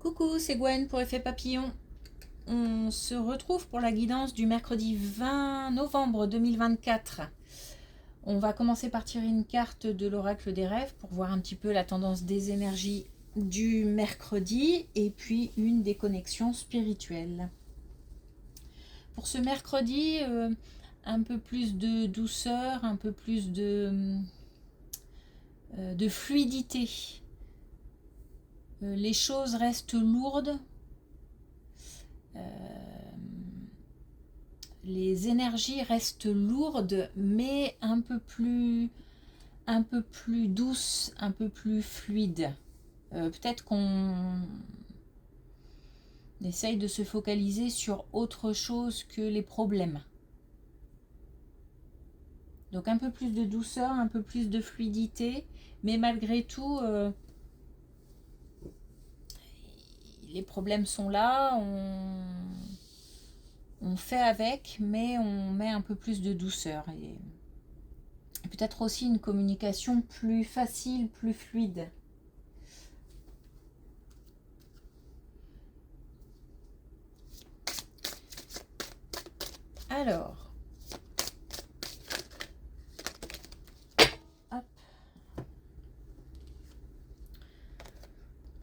Coucou, c'est Gwen pour Effet Papillon. On se retrouve pour la guidance du mercredi 20 novembre 2024. On va commencer par tirer une carte de l'oracle des rêves pour voir un petit peu la tendance des énergies du mercredi et puis une des connexions spirituelles. Pour ce mercredi, un peu plus de douceur, un peu plus de fluidité. Les choses restent lourdes. Les énergies restent lourdes, mais un peu plus douces, un peu plus fluides. Peut-être qu'on essaye de se focaliser sur autre chose que les problèmes. Donc un peu plus de douceur, un peu plus de fluidité, mais malgré tout, les problèmes sont là, on fait avec, mais on met un peu plus de douceur. Et peut-être aussi une communication plus facile, plus fluide. Alors, hop.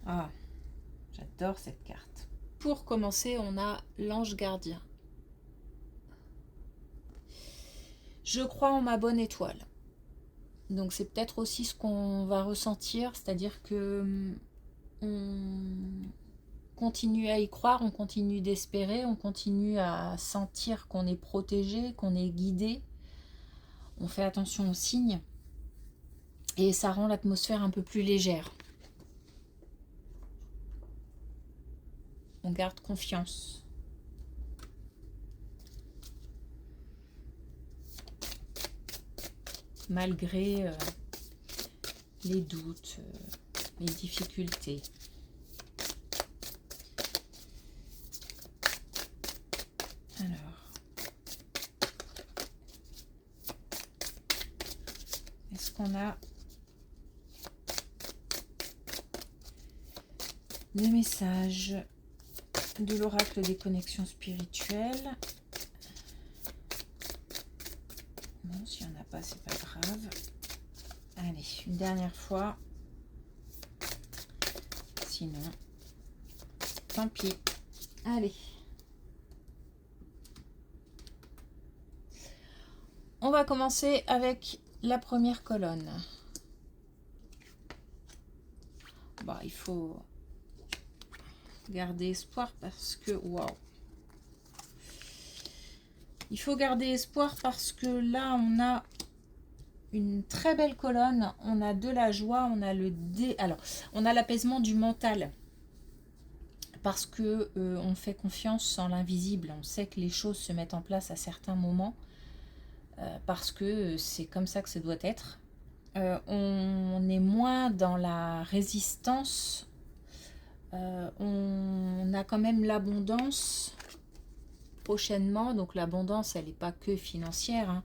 Ah, j'adore cette carte. Pour commencer, on a l'ange gardien. Je crois en ma bonne étoile. Donc c'est peut-être aussi ce qu'on va ressentir, c'est-à-dire que on continue à y croire, on continue d'espérer, on continue à sentir qu'on est protégé, qu'on est guidé. On fait attention aux signes et ça rend l'atmosphère un peu plus légère. On garde confiance. Malgré les doutes, les difficultés. Alors, est-ce qu'on a des messages de l'oracle des connexions spirituelles? Bon, s'il n'y en a pas, c'est pas grave. Allez, une dernière fois. Sinon, tant pis. Allez. On va commencer avec la première colonne. Bah, il faut garder espoir parce que... Waouh! Il faut garder espoir parce que là, on a une très belle colonne. On a de la joie, on a alors, on a l'apaisement du mental. Parce que on fait confiance en l'invisible. On sait que les choses se mettent en place à certains moments. Parce que c'est comme ça que ça doit être. On est moins dans la résistance. On a quand même l'abondance prochainement. Donc l'abondance, elle n'est pas que financière. Hein.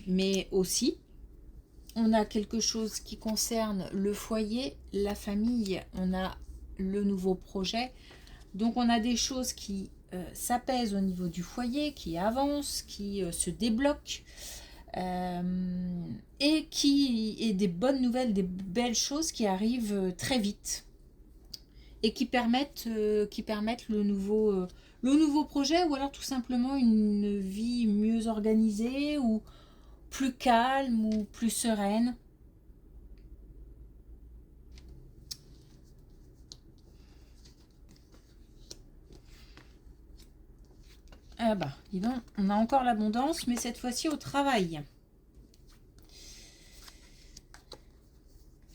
Mais aussi, on a quelque chose qui concerne le foyer, la famille. On a le nouveau projet. Donc on a des choses qui s'apaisent au niveau du foyer, qui avancent, qui se débloquent. Et des bonnes nouvelles, des belles choses qui arrivent très vite et qui permettent le nouveau projet ou alors tout simplement une vie mieux organisée ou plus calme ou plus sereine. Ah bah, dis donc, on a encore l'abondance, mais cette fois-ci au travail.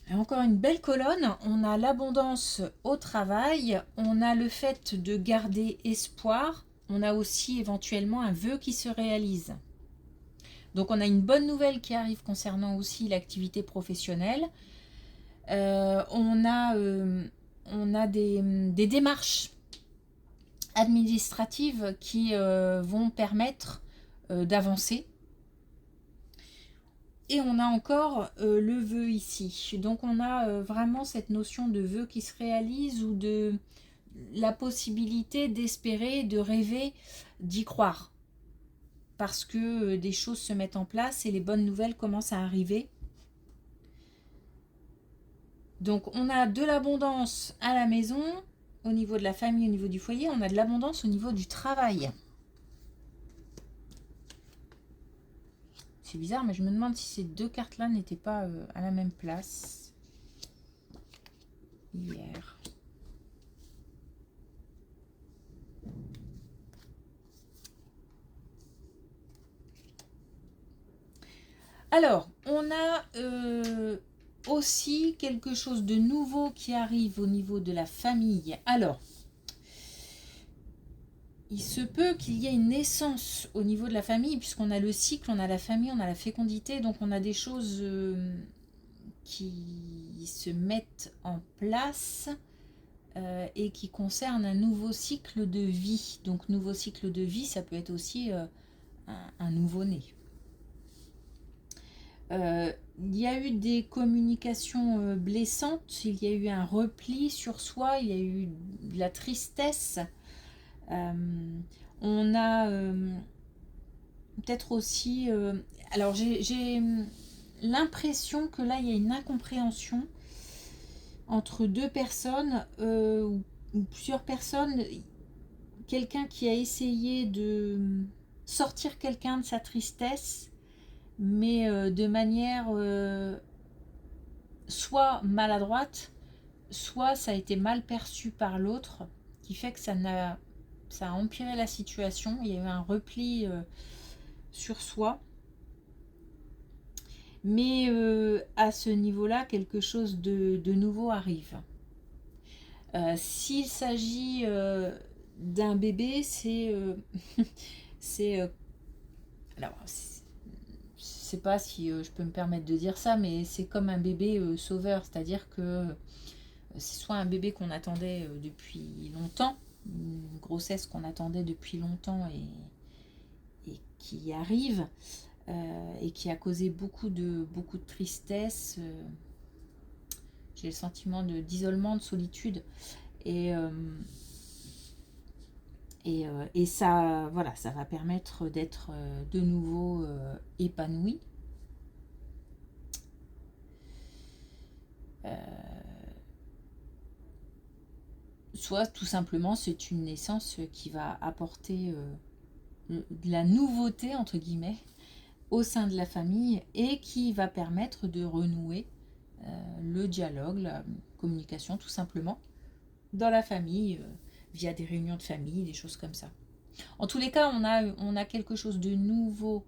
Et encore une belle colonne, on a l'abondance au travail, on a le fait de garder espoir, on a aussi éventuellement un vœu qui se réalise. Donc on a une bonne nouvelle qui arrive concernant aussi l'activité professionnelle. On a des démarches administratives qui vont permettre d'avancer. Et on a encore le vœu ici. Donc on a vraiment cette notion de vœu qui se réalise ou de la possibilité d'espérer, de rêver, d'y croire. Parce que des choses se mettent en place et les bonnes nouvelles commencent à arriver. Donc on a de l'abondance à la maison, au niveau de la famille, au niveau du foyer. On a de l'abondance au niveau du travail. C'est bizarre, mais je me demande si ces deux cartes-là n'étaient pas à la même place hier. Alors, on a aussi quelque chose de nouveau qui arrive au niveau de la famille. Alors, il se peut qu'il y ait une naissance au niveau de la famille, puisqu'on a le cycle, on a la famille, on a la fécondité, donc on a des choses qui se mettent en place et qui concernent un nouveau cycle de vie. Donc, nouveau cycle de vie, ça peut être aussi un nouveau-né. Il y a eu des communications blessantes, il y a eu un repli sur soi, il y a eu de la tristesse. On a peut-être aussi... alors j'ai l'impression que là, il y a une incompréhension entre deux personnes ou plusieurs personnes. Quelqu'un qui a essayé de sortir quelqu'un de sa tristesse, mais de manière soit maladroite, soit ça a été mal perçu par l'autre, qui fait que ça a empiré la situation. Il y a eu un repli sur soi. Mais à ce niveau-là, quelque chose de nouveau arrive. S'il s'agit d'un bébé, c'est... alors, je sais pas si je peux me permettre de dire ça, mais c'est comme un bébé sauveur, c'est-à-dire que c'est soit un bébé qu'on attendait depuis longtemps, une grossesse qu'on attendait depuis longtemps et qui arrive et qui a causé beaucoup de tristesse. J'ai le sentiment d'isolement, de solitude et ça, voilà, ça va permettre d'être de nouveau épanoui. Soit tout simplement c'est une naissance qui va apporter de la nouveauté entre guillemets au sein de la famille et qui va permettre de renouer le dialogue, la communication tout simplement dans la famille via des réunions de famille, des choses comme ça. En tous les cas, on a quelque chose de nouveau,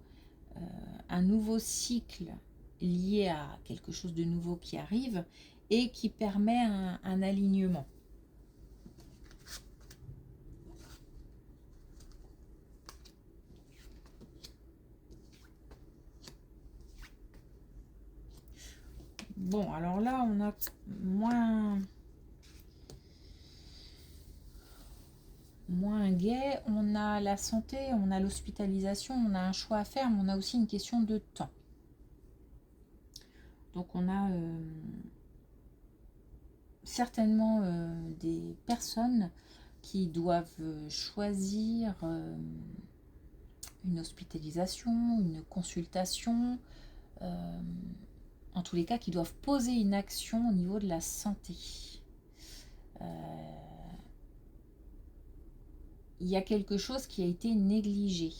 un nouveau cycle lié à quelque chose de nouveau qui arrive et qui permet un alignement. Bon, alors là, on a moins gai. On a la santé, on a l'hospitalisation, on a un choix à faire, mais on a aussi une question de temps. Donc on a certainement des personnes qui doivent choisir une hospitalisation, une consultation, en tous les cas qui doivent poser une action au niveau de la santé. Il y a quelque chose qui a été négligé.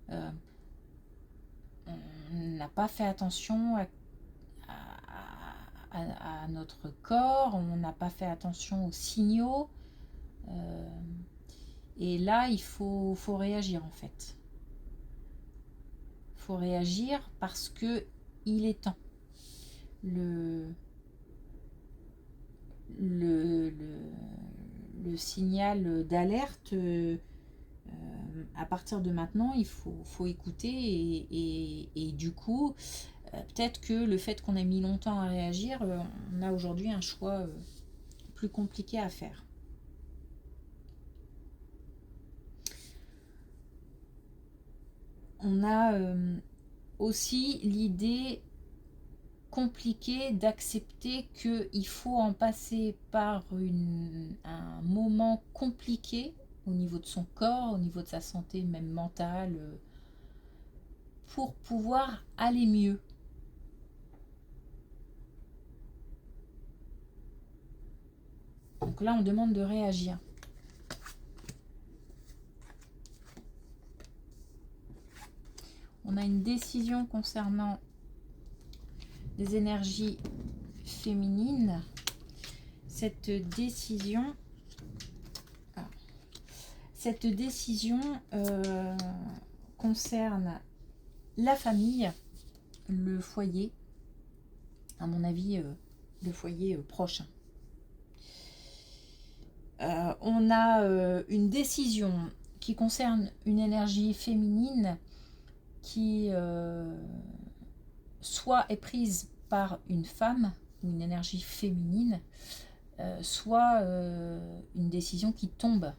On n'a pas fait attention à notre corps, on n'a pas fait attention aux signaux. Et là, il faut réagir en fait. Il faut réagir parce que il est temps. Le signal d'alerte, à partir de maintenant, il faut écouter et du coup, peut-être que le fait qu'on ait mis longtemps à réagir, on a aujourd'hui un choix plus compliqué à faire. On a aussi l'idée compliquée d'accepter qu'il faut en passer par un moment compliqué au niveau de son corps, au niveau de sa santé même mentale, pour pouvoir aller mieux. Donc là, on demande de réagir. On a une décision concernant les énergies féminines. Cette décision concerne la famille, le foyer, à mon avis, le foyer proche. On a une décision qui concerne une énergie féminine qui soit est prise par une femme ou une énergie féminine, soit une décision qui tombe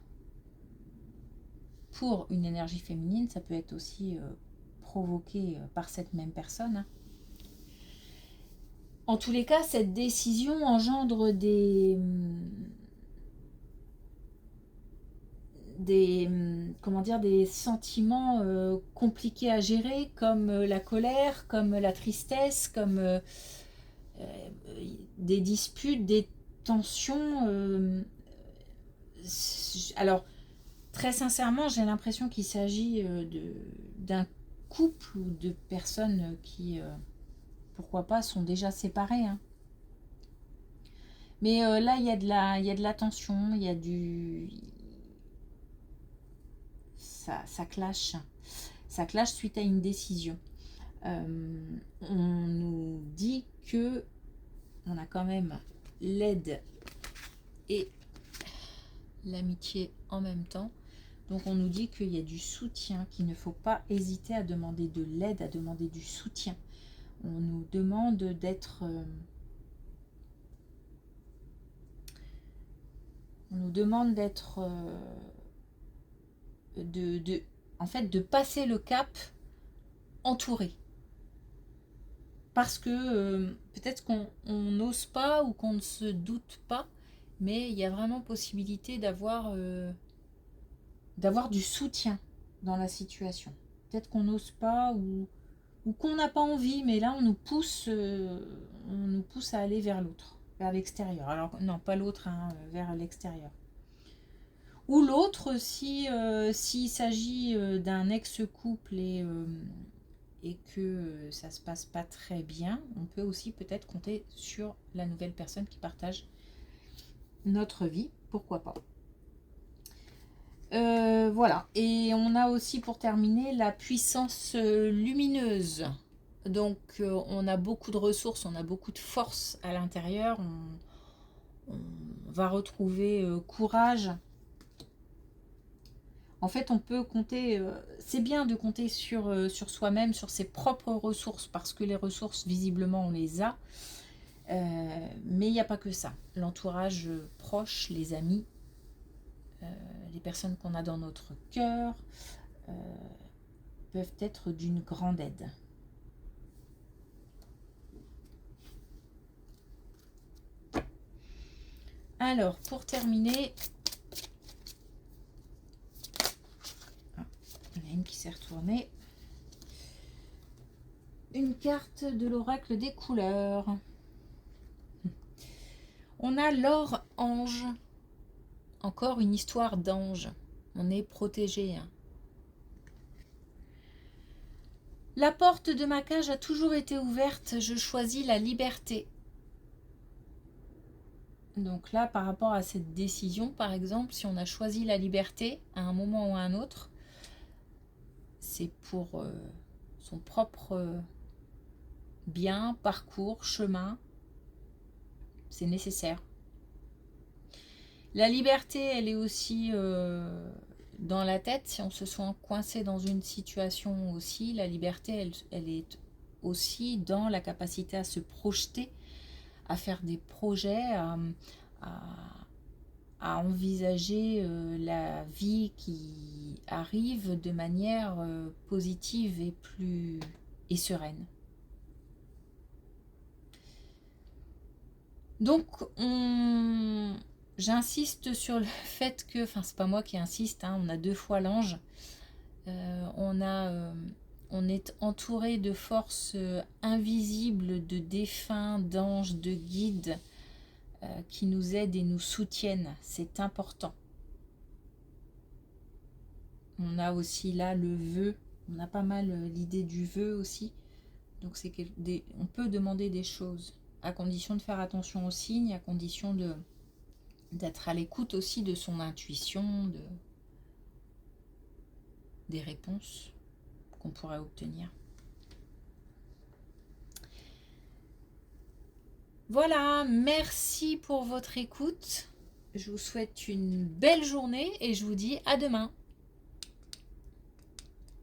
pour une énergie féminine. Ça peut être aussi provoqué par cette même personne, hein. En tous les cas, cette décision engendre des sentiments compliqués à gérer, comme la colère, comme la tristesse, comme des disputes, des tensions. Alors, très sincèrement, j'ai l'impression qu'il s'agit d'un couple ou de personnes qui, pourquoi pas, sont déjà séparées, hein. Mais là, il y a de la tension, il y a du... Ça clash. Ça clash suite à une décision. On nous dit que on a quand même l'aide et l'amitié en même temps. Donc on nous dit qu'il y a du soutien, qu'il ne faut pas hésiter à demander de l'aide, à demander du soutien. On nous demande d'être... en fait, de passer le cap entouré. Parce que peut-être qu'on n'ose pas ou qu'on ne se doute pas, mais il y a vraiment possibilité d'avoir du soutien dans la situation. Peut-être qu'on n'ose pas ou qu'on n'a pas envie, mais là on nous pousse à aller vers l'autre, vers l'extérieur. Alors non, pas l'autre, hein, vers l'extérieur. Ou l'autre, s'il s'agit d'un ex-couple et que ça se passe pas très bien, on peut aussi peut-être compter sur la nouvelle personne qui partage notre vie, pourquoi pas. Voilà, et on a aussi pour terminer la puissance lumineuse. Donc on a beaucoup de ressources, on a beaucoup de force à l'intérieur, on va retrouver courage. En fait, on peut compter, c'est bien de compter sur soi-même, sur ses propres ressources, parce que les ressources, visiblement, on les a. Mais il n'y a pas que ça. L'entourage proche, les amis, les personnes qu'on a dans notre cœur, peuvent être d'une grande aide. Alors, pour terminer... Il y en a une qui s'est retournée. Une carte de l'oracle des couleurs. On a l'or ange. Encore une histoire d'ange. On est protégé, hein. La porte de ma cage a toujours été ouverte. Je choisis la liberté. Donc là, par rapport à cette décision, par exemple, si on a choisi la liberté à un moment ou à un autre, c'est pour son propre bien, parcours, chemin. C'est nécessaire. La liberté, elle est aussi dans la tête. Si on se sent coincé dans une situation aussi, la liberté, elle est aussi dans la capacité à se projeter, à faire des projets, à envisager la vie qui arrive de manière positive et plus et sereine. Donc, j'insiste sur le fait que, enfin c'est pas moi qui insiste, hein, on a 2 fois l'ange, on est entouré de forces invisibles, de défunts, d'anges, de guides qui nous aident et nous soutiennent, c'est important. On a aussi là le vœu, on a pas mal l'idée du vœu aussi, donc on peut demander des choses, à condition de faire attention aux signes, à condition d'être à l'écoute aussi de son intuition, des réponses qu'on pourrait obtenir. Voilà, merci pour votre écoute. Je vous souhaite une belle journée et je vous dis à demain.